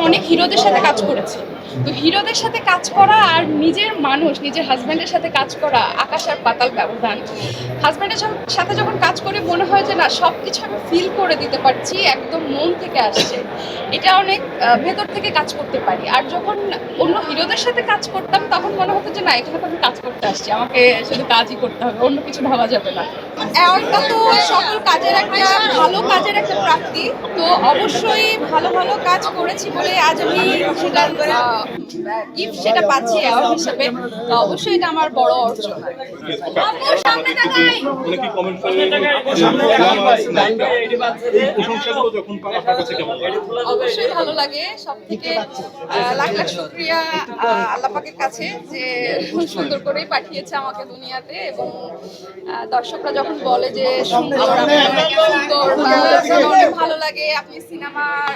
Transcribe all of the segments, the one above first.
অনেক হিরোদের সাথে কাজ করেছি। তো হিরোদের সাথে কাজ করা আর নিজের মানুষ, নিজের হাজব্যান্ডের সাথে কাজ করা আকাশ আর পাতাল ব্যবধান। হাজব্যান্ডের সাথে যখন কাজ করে মনে হয় যে না, সব কিছু আমি ফিল করে দিতে পারছি, একদম মন থেকে আসছে। এটা অনেক ভেতর থেকে কাজ করতে পারি। আর যখন অন্য হিরোদের সাথে কাজ করতাম তখন মনে হতো যে না, এখানে তো আমি কাজ করতে আসছি, আমাকে শুধু কাজই করতে হবে, অন্য কিছু ভাবা যাবে না। অ্যাওয়ার্ডটা তো সকল কাজের একটা ভালো কাজের একটা প্রাপ্তি। তো অবশ্যই ভালো ভালো কাজ করেছি বলে আজ আমি সেটার গিফট সেটা পাচ্ছি অ্যাওয়ার্ড হিসেবে। তো অবশ্যই এটা আমার বড় অর্জন। অবশ্যই ভালো লাগে। সব থেকে লাখ লাখ শুকরিয়া আল্লাহ পাকের কাছে যে সুন্দর করেই পাঠিয়েছে আমাকে দুনিয়াতে। এবং দর্শকরা যখন বলে যে সুন্দর, সুন্দর অনেক ভালো লাগে, আপনি সিনেমার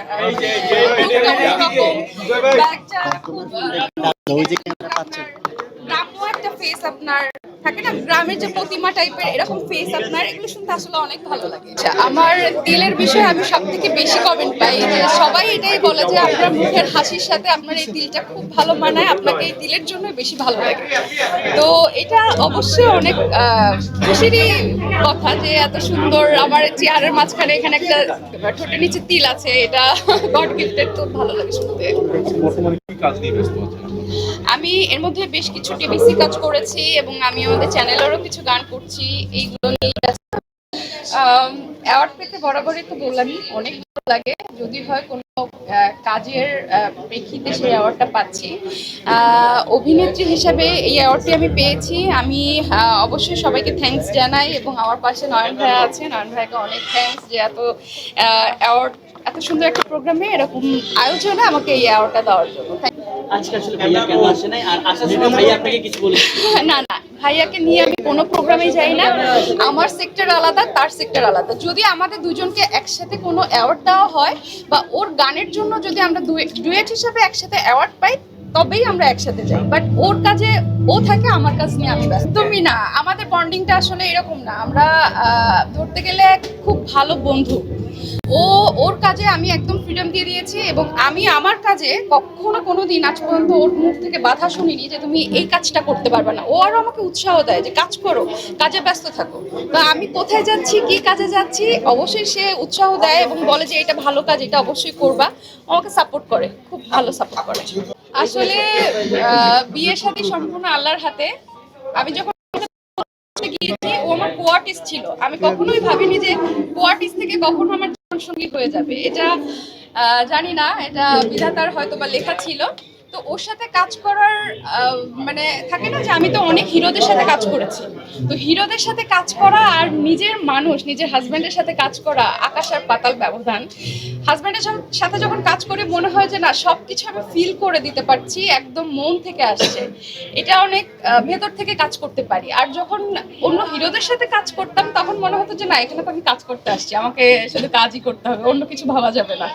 গ্রাম্য একটা ফেস আপনার থাকে না, গ্রামের যে প্রতিমা টাইপের এরকম ফেস আপনার, এগুলো শুনতে আসলে অনেক ভালো লাগে। আমার দিলের বিষয়ে আমি সব থেকে বেশি কমেন্ট পাই যে সবাই এটাই বলে যে আপনার মুখের হাসির সাথে আপনার এই দিলটা খুব ভালো মানায়, আপনাকে এই দিলের জন্য বেশি ভালো লাগে। তো এটা অবশ্যই অনেক খুশিরই কথা যে এত সুন্দর আমার চেয়ারের মাঝখানে এখানে একটা ঠোঁটের নিচে তিল আছে, এটা গড গিফটেড। তো ভালো লাগে শুনতে। আমি এর মধ্যে বেশ কিছু টিভিসি কাজ করেছি এবং আমি আমাদের চ্যানেলেরও কিছু গান করছি। এইগুলো নিয়ে অ্যাওয়ার্ড পেতে বরাবরই তো বললামই অনেক ভালো লাগে। যদি হয় কোনো কাজের প্রেক্ষিতে সেই অ্যাওয়ার্ডটা পাচ্ছি। অভিনেত্রী হিসেবে এই অ্যাওয়ার্ডটি আমি পেয়েছি। আমি অবশ্যই সবাইকে থ্যাঙ্কস জানাই এবং আমার পাশে নয়ন ভাইয়া আছে, নয়ন ভাইয়াকে অনেক থ্যাঙ্কস যে এত অ্যাওয়ার্ড, এত সুন্দর একটা প্রোগ্রামে এরকম আয়োজনে আমাকে এই অ্যাওয়ার্ডটা দেওয়ার জন্য। আজকে আসলে ভাইয়া কেন আসে নাই, আর আসার সময় ভাইয়া আপনাকে কিছু বলেছে? না না, ভাইয়াকে নিয়ে আমি কোনো প্রোগ্রামে যাই না। আমার সেক্টর আলাদা, তার সেক্টর আলাদা। যদি আমাদের দুজনকে একসাথে কোনো অ্যাওয়ার্ড দেওয়া হয় বা ওর গানের জন্য যদি আমরা ডুয়েট হিসেবে একসাথে অ্যাওয়ার্ড পাই তবেই আমরা একসাথে যাই। বাট ওর কাজে ও থাকে, আমার কাজ নিয়ে আমি ব্যস্ত। তুমি না, আমাদের বন্ডিংটা আসলে এরকম না। আমরা ধরতে গেলে খুব ভালো বন্ধু। ওর কাজে আমি একদম ফ্রিডম দিয়ে দিয়েছি এবং আমি আমার কাজে কখনো কোনোদিন আজ পর্যন্ত ওর মুখ থেকে বাধা শুনিনি যে তুমি এই কাজটা করতে পারবে না। ও আরো আমাকে উৎসাহ দেয় যে কাজ করো, কাজে ব্যস্ত থাকো। তো আমি কোথায় যাচ্ছি, কি কাজে যাচ্ছি, অবশ্যই সে উৎসাহ দেয় এবং বলে যে এটা ভালো কাজ, এটা অবশ্যই করবা। আমাকে সাপোর্ট করে, খুব ভালো সাপোর্ট করে। আসলে বিয়ে শাদী সম্পূর্ণ আল্লাহর হাতে। আমি যখন গিয়েছি, ও আমার কো-আর্টিস্ট ছিল। আমি কখনোই ভাবিনি যে কো-আর্টিস্ট থেকে কখনো আমার জীবনসঙ্গী হয়ে যাবে। এটা জানি না, এটা বিধাতার হয়তো বা লেখা ছিল। তো ওর সাথে কাজ করার মানে থাকে না যে আমি তো অনেক হিরোদের সাথে কাজ করেছি। তো হিরোদের সাথে কাজ করা আর নিজের মানুষ, নিজের হাজব্যান্ডের সাথে কাজ করা আকাশ আর পাতাল ব্যবধান। হাজব্যান্ডের সাথে যখন কাজ করে মনে হয় যে না, সব কিছু আমি ফিল করে দিতে পারছি, একদম মন থেকে আসছে। এটা অনেক ভেতর থেকে কাজ করতে পারি। আর যখন অন্য হিরোদের সাথে কাজ করতাম তখন মনে হতো যে না, এখানে তো আমি কাজ করতে আসছি, আমাকে শুধু কাজই করতে হবে, অন্য কিছু ভাবা যাবে না।